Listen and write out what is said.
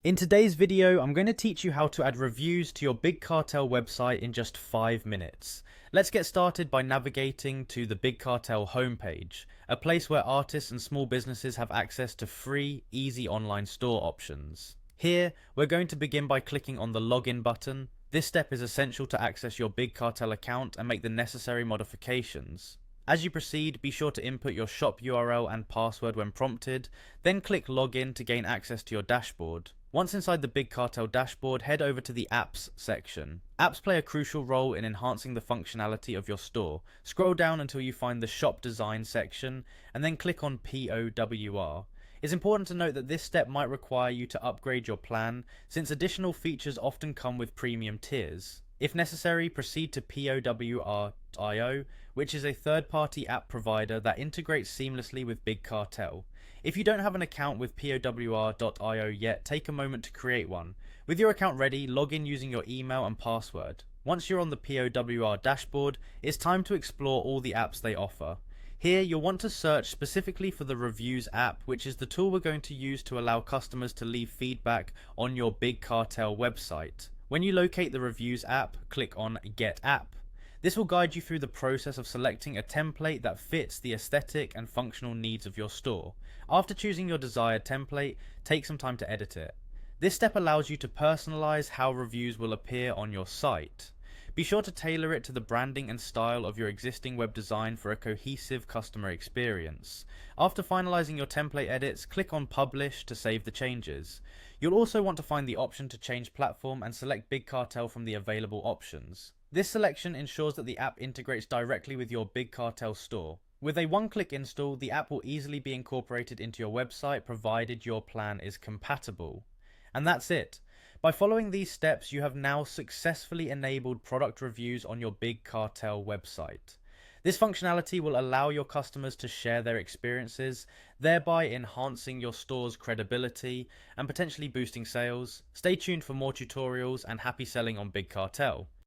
In today's video, I'm going to teach you how to add reviews to your Big Cartel website in just 5 minutes. Let's get started by navigating to the Big Cartel homepage, a place where artists and small businesses have access to free, easy online store options. Here, we're going to begin by clicking on the login button. This step is essential to access your Big Cartel account and make the necessary modifications. As you proceed, be sure to input your shop URL and password when prompted, then click Login to gain access to your dashboard. Once inside the Big Cartel dashboard, head over to the Apps section. Apps play a crucial role in enhancing the functionality of your store. Scroll down until you find the Shop Design section, and then click on POWR. It's important to note that this step might require you to upgrade your plan, since additional features often come with premium tiers. If necessary, proceed to POWR.io, which is a third-party app provider that integrates seamlessly with Big Cartel. If you don't have an account with POWR.io yet, take a moment to create one. With your account ready, log in using your email and password. Once you're on the POWR dashboard, it's time to explore all the apps they offer. Here, you'll want to search specifically for the Reviews app, which is the tool we're going to use to allow customers to leave feedback on your Big Cartel website. When you locate the Reviews app, click on Get App. This will guide you through the process of selecting a template that fits the aesthetic and functional needs of your store. After choosing your desired template, take some time to edit it. This step allows you to personalize how reviews will appear on your site. Be sure to tailor it to the branding and style of your existing web design for a cohesive customer experience. After finalizing your template edits, click on Publish to save the changes. You'll also want to find the option to change platform and select Big Cartel from the available options. This selection ensures that the app integrates directly with your Big Cartel store. With a one-click install, the app will easily be incorporated into your website provided your plan is compatible. And that's it. By following these steps, you have now successfully enabled product reviews on your Big Cartel website. This functionality will allow your customers to share their experiences, thereby enhancing your store's credibility and potentially boosting sales. Stay tuned for more tutorials and happy selling on Big Cartel.